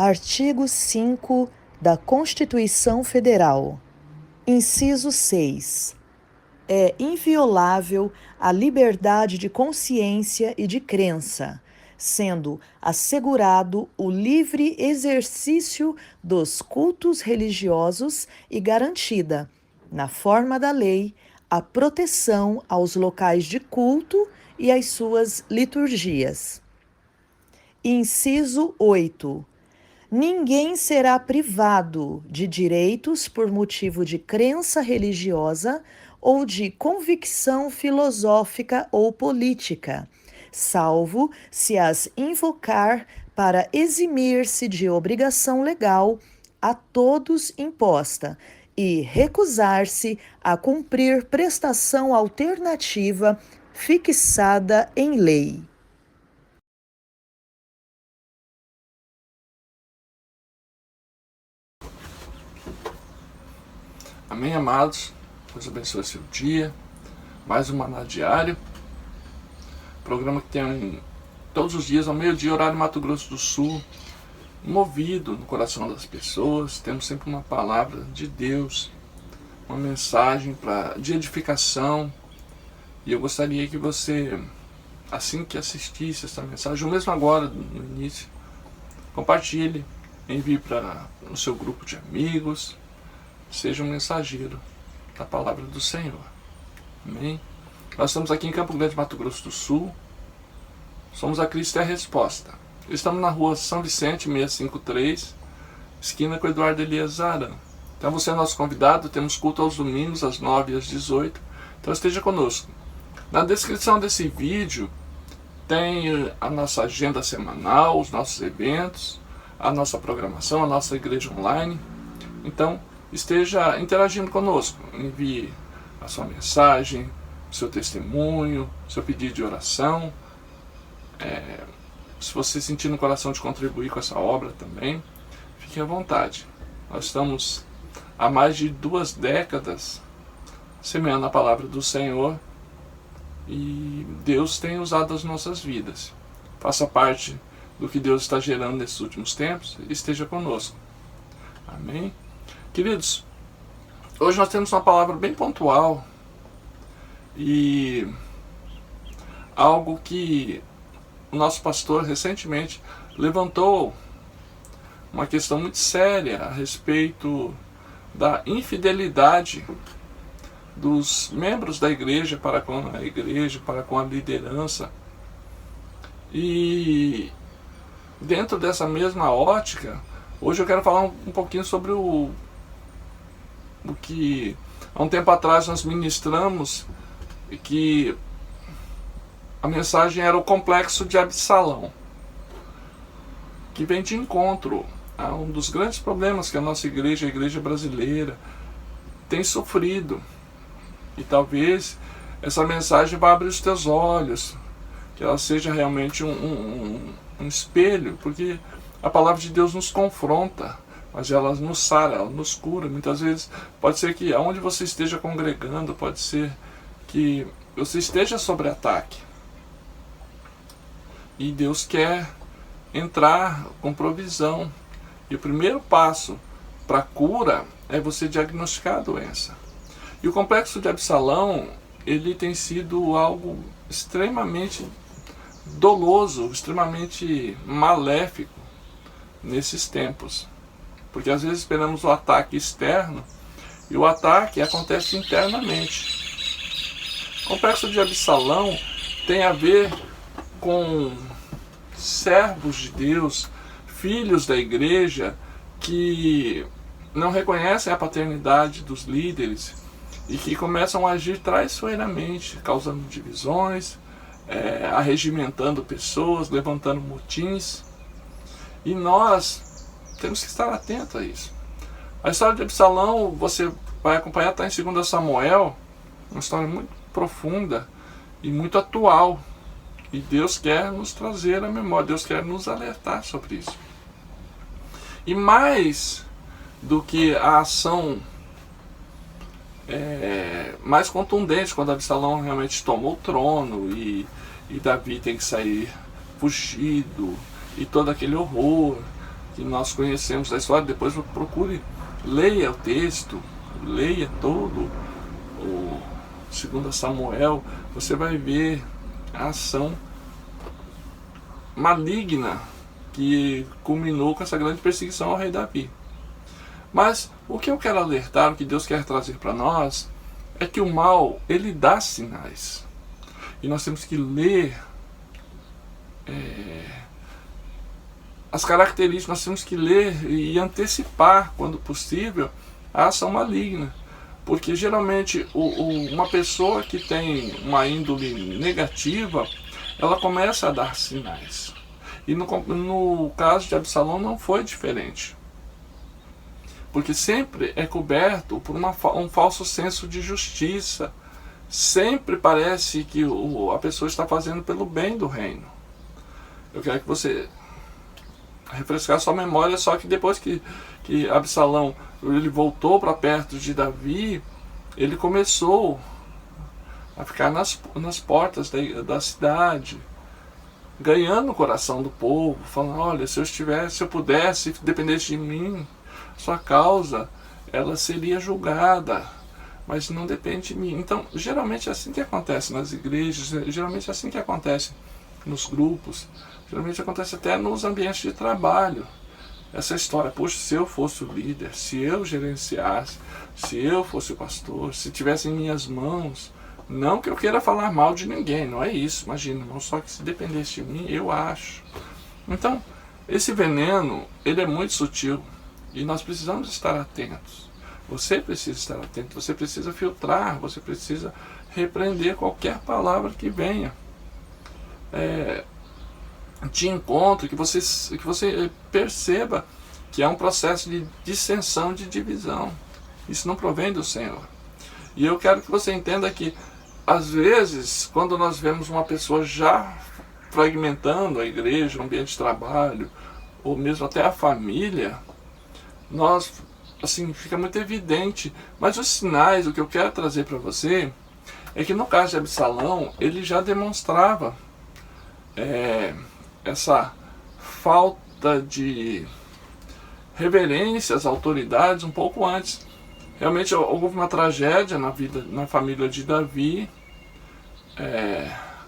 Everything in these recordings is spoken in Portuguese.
Artigo 5 da Constituição Federal. Inciso 6. É inviolável a liberdade de consciência e de crença, sendo assegurado o livre exercício dos cultos religiosos e garantida, na forma da lei, a proteção aos locais de culto e às suas liturgias. Inciso 8. Ninguém será privado de direitos por motivo de crença religiosa ou de convicção filosófica ou política, salvo se as invocar para eximir-se de obrigação legal a todos imposta e recusar-se a cumprir prestação alternativa fixada em lei. Amém, amados? Deus abençoe seu dia. Mais um Maná Diário. Programa que tem todos os dias, ao meio-dia, horário Mato Grosso do Sul. Movido no coração das pessoas. Temos sempre uma palavra de Deus, uma mensagem de edificação. E eu gostaria que você, assim que assistisse essa mensagem, ou mesmo agora, no início, compartilhe, envie no seu grupo de amigos. Seja um mensageiro da palavra do Senhor. Amém? Nós estamos aqui em Campo Grande, Mato Grosso do Sul. Somos a Cristo é a Resposta. Estamos na rua São Vicente, 653, esquina com Eduardo Elias Aran. Então você é nosso convidado, temos culto aos domingos, às 9 e às 18. Então esteja conosco. Na descrição desse vídeo tem a nossa agenda semanal, os nossos eventos, a nossa programação, a nossa igreja online. Então, esteja interagindo conosco, envie a sua mensagem, seu testemunho, seu pedido de oração. Se você sentir no coração de contribuir com essa obra também, fique à vontade. Nós estamos há mais de 2 décadas semeando a palavra do Senhor e Deus tem usado as nossas vidas. Faça parte do que Deus está gerando nesses últimos tempos e esteja conosco. Amém? Queridos, hoje nós temos uma palavra bem pontual e algo que o nosso pastor recentemente levantou uma questão muito séria a respeito da infidelidade dos membros da igreja para com a igreja, para com a liderança. E dentro dessa mesma ótica, hoje eu quero falar um pouquinho sobre o que há um tempo atrás nós ministramos, que a mensagem era o complexo de Absalão, que vem de encontro a um dos grandes problemas que a nossa igreja, a igreja brasileira, tem sofrido. E talvez essa mensagem vá abrir os teus olhos, que ela seja realmente um espelho, porque a palavra de Deus nos confronta, mas ela nos sara, ela nos cura. Muitas vezes pode ser que aonde você esteja congregando, pode ser que você esteja sob ataque. E Deus quer entrar com provisão. E o primeiro passo para a cura é você diagnosticar a doença. E o complexo de Absalão, ele tem sido algo extremamente doloso, extremamente maléfico nesses tempos. Porque às vezes esperamos o ataque externo e o ataque acontece internamente. O complexo de Absalão tem a ver com servos de Deus, filhos da igreja, que não reconhecem a paternidade dos líderes e que começam a agir traiçoeiramente, causando divisões, arregimentando pessoas, levantando motins. E nós temos que estar atentos a isso. A história de Absalão, você vai acompanhar, está em 2 Samuel, uma história muito profunda e muito atual. E Deus quer nos trazer a memória, Deus quer nos alertar sobre isso. E mais do que a ação mais contundente, quando Absalão realmente tomou o trono e Davi tem que sair fugido, e todo aquele horror que nós conhecemos da história. Depois procure, leia o texto, leia todo o 2 Samuel, você vai ver a ação maligna que culminou com essa grande perseguição ao rei Davi. Mas o que eu quero alertar, o que Deus quer trazer para nós, é que o mal, ele dá sinais. E nós temos que ler as características, nós temos que ler e antecipar, quando possível, a ação maligna. Porque geralmente uma pessoa que tem uma índole negativa, ela começa a dar sinais. E no caso de Absalão não foi diferente. Porque sempre é coberto por um falso senso de justiça. Sempre parece que a pessoa está fazendo pelo bem do reino. Eu quero que você refrescar sua memória, só que depois que Absalão ele voltou para perto de Davi, ele começou a ficar nas portas da cidade, ganhando o coração do povo, falando: olha, se eu pudesse, se dependesse de mim, sua causa, ela seria julgada, mas não depende de mim. Então, geralmente é assim que acontece nas igrejas, geralmente é assim que acontece nos grupos, geralmente acontece até nos ambientes de trabalho. Essa história: poxa, se eu fosse o líder, se eu gerenciasse, se eu fosse o pastor, se tivesse em minhas mãos. Não que eu queira falar mal de ninguém, não é isso, imagina, irmão, só que se dependesse de mim, eu acho. Então, esse veneno, ele é muito sutil e nós precisamos estar atentos. Você precisa estar atento, você precisa filtrar, você precisa repreender qualquer palavra que venha de encontro, que você perceba que é um processo de dissensão, de divisão. Isso não provém do Senhor. E eu quero que você entenda que, às vezes, quando nós vemos uma pessoa já fragmentando a igreja, o ambiente de trabalho, ou mesmo até a família, nós, assim, fica muito evidente. Mas os sinais, o que eu quero trazer para você, é que no caso de Absalão, ele já demonstrava essa falta de reverência às autoridades um pouco antes. Realmente houve uma tragédia na família de Davi.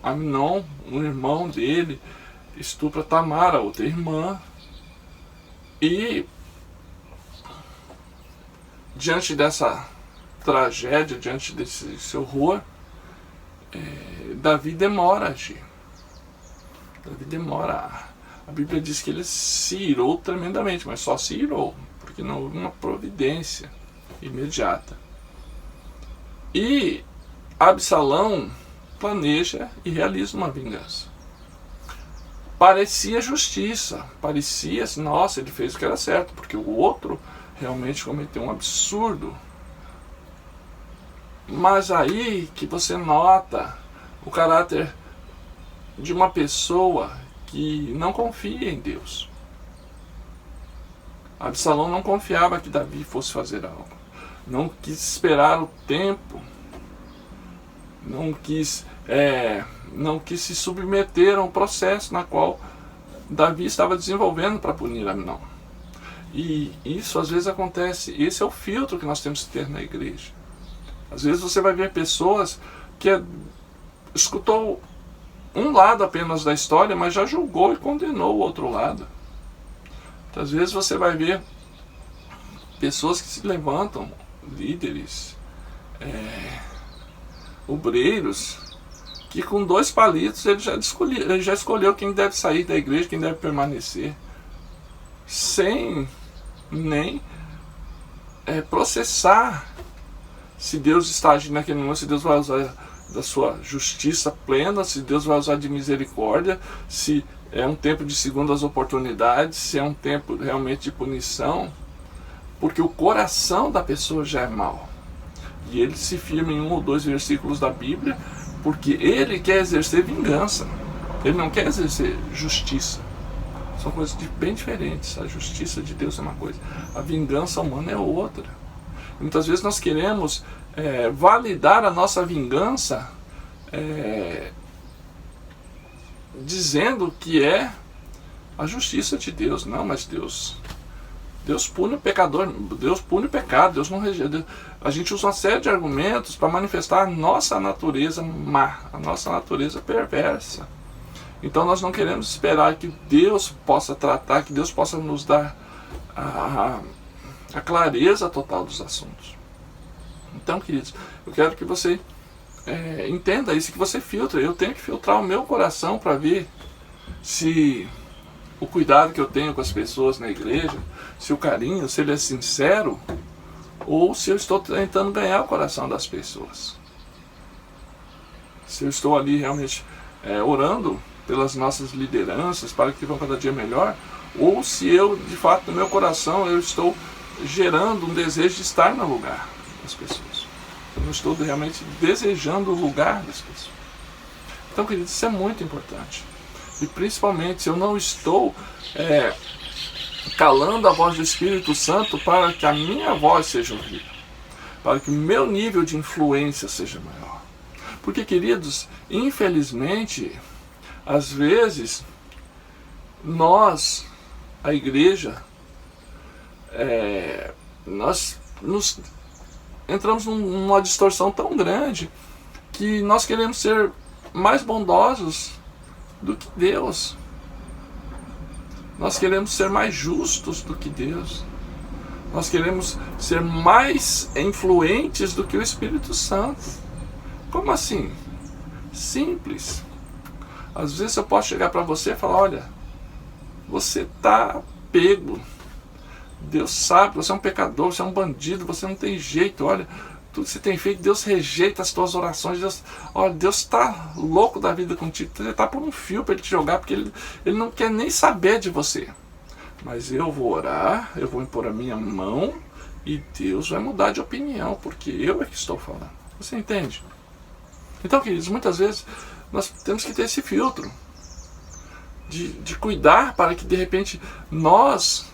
Amnon, um irmão dele, estupra Tamar, a outra irmã, e diante dessa tragédia, diante desse horror, Davi demora a agir. Davi demora. A Bíblia diz que ele se irou tremendamente, mas só se irou, porque não houve uma providência imediata. E Absalão planeja e realiza uma vingança. Parecia justiça, parecia assim, nossa, ele fez o que era certo, porque o outro realmente cometeu um absurdo. Mas aí que você nota o caráter de uma pessoa que não confia em Deus. Absalão não confiava que Davi fosse fazer algo. Não quis esperar o tempo. Não quis se submeter a um processo na qual Davi estava desenvolvendo para punir Amnon. E isso às vezes acontece. Esse é o filtro que nós temos que ter na igreja. Às vezes você vai ver pessoas que escutou um lado apenas da história, mas já julgou e condenou o outro lado. Então, às vezes você vai ver pessoas que se levantam, líderes, obreiros, que com 2 palitos ele já escolheu quem deve sair da igreja, quem deve permanecer, sem nem processar se Deus está agindo naquele momento, se Deus vai usar da sua justiça plena, se Deus vai usar de misericórdia, se é um tempo de segundas oportunidades, se é um tempo realmente de punição, porque o coração da pessoa já é mau. E ele se firma em 1 ou 2 versículos da Bíblia, porque ele quer exercer vingança, ele não quer exercer justiça. São coisas bem diferentes. A justiça de Deus é uma coisa, a vingança humana é outra. Muitas vezes nós queremos validar a nossa vingança dizendo que a justiça de Deus. Não, mas Deus pune o pecador, Deus pune o pecado, Deus não rejeita. A gente usa uma série de argumentos para manifestar a nossa natureza má, a nossa natureza perversa. Então nós não queremos esperar que Deus possa tratar, que Deus possa nos dar a clareza total dos assuntos. Então, queridos, eu quero que você entenda isso, que você filtre. Eu tenho que filtrar o meu coração para ver se o cuidado que eu tenho com as pessoas na igreja, se o carinho, se ele é sincero, ou se eu estou tentando ganhar o coração das pessoas. Se eu estou ali realmente orando pelas nossas lideranças para que vão cada dia melhor, ou se eu, de fato, no meu coração, eu estou gerando um desejo de estar no lugar das pessoas. Eu não estou realmente desejando o lugar das pessoas. Então, queridos, isso é muito importante. E principalmente, se eu não estou calando a voz do Espírito Santo para que a minha voz seja ouvida, para que o meu nível de influência seja maior. Porque, queridos, infelizmente, às vezes, nós, a igreja, nós entramos numa distorção tão grande que nós queremos ser mais bondosos do que Deus. Nós queremos ser mais justos do que Deus. Nós queremos ser mais influentes do que o Espírito Santo. Como assim? Simples. Às vezes eu posso chegar para você e falar: olha, você está pego. Deus sabe, você é um pecador, você é um bandido, você não tem jeito. Olha, tudo que você tem feito, Deus rejeita as tuas orações. Deus está louco da vida contigo. Ele está por um fio para ele te jogar, porque ele não quer nem saber de você. Mas eu vou orar, eu vou impor a minha mão e Deus vai mudar de opinião, porque eu é que estou falando. Você entende? Então, queridos, muitas vezes nós temos que ter esse filtro de cuidar para que de repente nós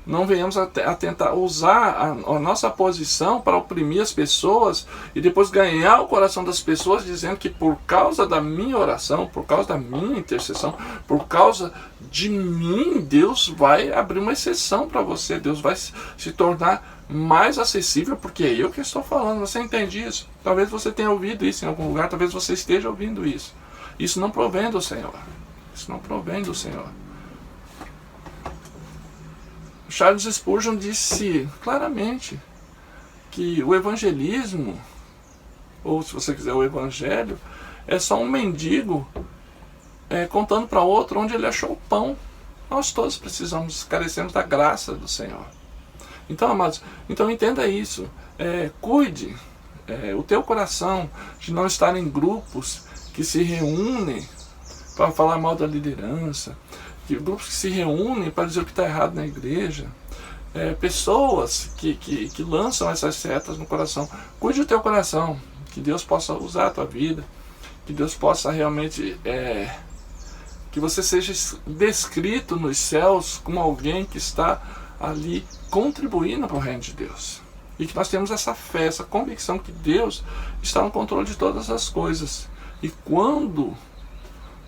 não venhamos a tentar usar a nossa posição para oprimir as pessoas e depois ganhar o coração das pessoas dizendo que por causa da minha oração, por causa da minha intercessão, por causa de mim, Deus vai abrir uma exceção para você, Deus vai se tornar mais acessível porque é eu que estou falando. Você entende isso? Talvez você tenha ouvido isso em algum lugar, talvez você esteja ouvindo isso. Isso não provém do Senhor. Isso não provém do Senhor. Charles Spurgeon disse claramente que o evangelismo, ou se você quiser o evangelho, é só um mendigo contando para outro onde ele achou o pão. Nós todos carecemos da graça do Senhor. Então, amados, entenda isso. Cuide o teu coração de não estar em grupos que se reúnem para falar mal da liderança, grupos que se reúnem para dizer o que está errado na igreja, pessoas que lançam essas setas no coração. Cuide do teu coração, que Deus possa usar a tua vida, que Deus possa realmente, que você seja descrito nos céus como alguém que está ali contribuindo para o reino de Deus. E que nós temos essa fé, essa convicção que Deus está no controle de todas as coisas. E quando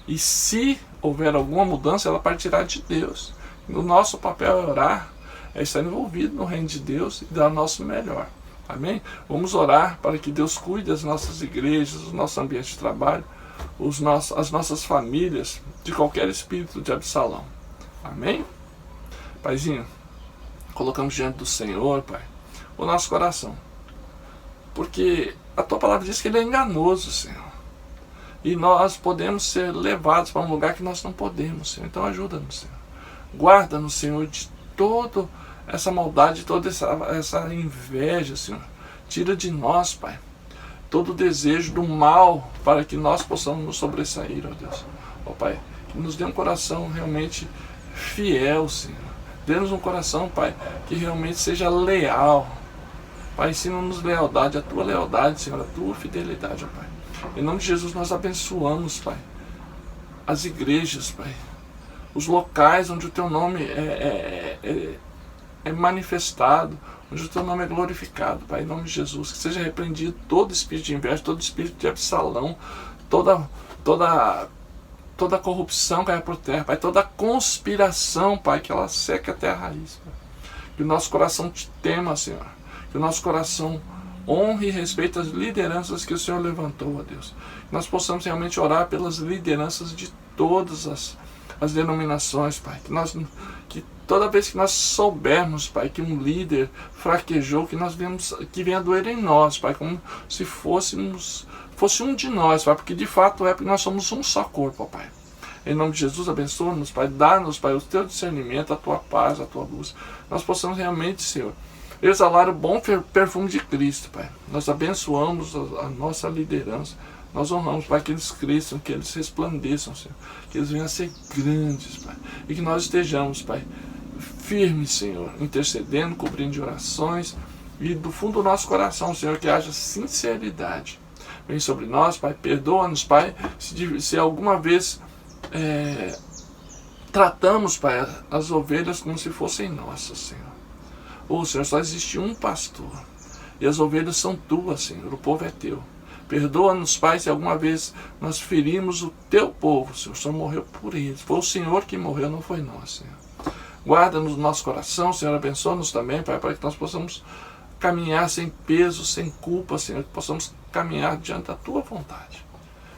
e se houver alguma mudança, ela partirá de Deus. O nosso papel é orar, é estar envolvido no reino de Deus e dar o nosso melhor. Amém? Vamos orar para que Deus cuide das nossas igrejas, do nosso ambiente de trabalho, as nossas famílias, de qualquer espírito de Absalão. Amém? Paizinho, colocamos diante do Senhor, Pai, o nosso coração. Porque a Tua palavra diz que Ele é enganoso, Senhor. E nós podemos ser levados para um lugar que nós não podemos, Senhor. Então ajuda-nos, Senhor. Guarda-nos, Senhor, de toda essa maldade, toda essa inveja, Senhor. Tira de nós, Pai, todo o desejo do mal para que nós possamos nos sobressair, ó Deus. Ó Pai, que nos dê um coração realmente fiel, Senhor. Dê-nos um coração, Pai, que realmente seja leal. Pai, ensina-nos lealdade, a Tua lealdade, Senhor, a Tua fidelidade, ó Pai. Em nome de Jesus nós abençoamos, Pai, as igrejas, Pai, os locais onde o Teu nome é manifestado, onde o Teu nome é glorificado, Pai, em nome de Jesus. Que seja repreendido todo espírito de inveja, todo espírito de Absalão, toda toda corrupção caia por terra, Pai, toda conspiração, Pai, que ela seque até a raiz, Pai. Que o nosso coração te tema, Senhor, que o nosso coração honre e respeite as lideranças que o Senhor levantou, ó Deus. Que nós possamos realmente orar pelas lideranças de todas as denominações, Pai. Que toda vez que nós soubermos, Pai, que um líder fraquejou, que venha doer em nós, Pai, como se fosse um de nós, Pai, porque de fato é porque nós somos um só corpo, ó Pai. Em nome de Jesus, abençoa-nos, Pai, dá-nos, Pai, o teu discernimento, a tua paz, a tua luz. Nós possamos realmente, Senhor, exalar o bom perfume de Cristo, Pai. Nós abençoamos a nossa liderança. Nós honramos, Pai, que eles cresçam, que eles resplandeçam, Senhor. Que eles venham a ser grandes, Pai. E que nós estejamos, Pai, firmes, Senhor, intercedendo, cobrindo de orações. E do fundo do nosso coração, Senhor, que haja sinceridade. Vem sobre nós, Pai, perdoa-nos, Pai, se alguma vez tratamos, Pai, as ovelhas como se fossem nossas, Senhor. Senhor, só existe um pastor, e as ovelhas são tuas, Senhor, o povo é teu. Perdoa-nos, Pai, se alguma vez nós ferimos o teu povo, Senhor. O Senhor morreu por eles. Foi o Senhor que morreu, não foi nós, Senhor. Guarda-nos no nosso coração, Senhor, abençoa-nos também, Pai, para que nós possamos caminhar sem peso, sem culpa, Senhor, que possamos caminhar diante da tua vontade.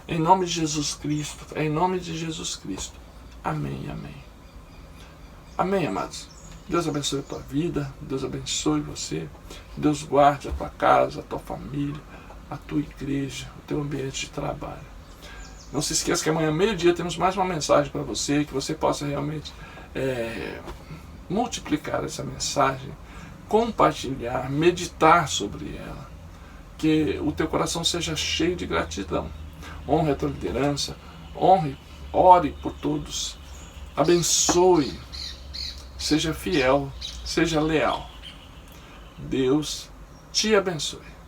Em nome de Jesus Cristo, em nome de Jesus Cristo. Amém, amém. Amém, amados. Deus abençoe a tua vida, Deus abençoe você, Deus guarde a tua casa, a tua família, a tua igreja, o teu ambiente de trabalho. Não se esqueça que amanhã, meio-dia, temos mais uma mensagem para você, que você possa realmente multiplicar essa mensagem, compartilhar, meditar sobre ela, que o teu coração seja cheio de gratidão. Honre a tua liderança, ore por todos, abençoe, seja fiel, seja leal. Deus te abençoe.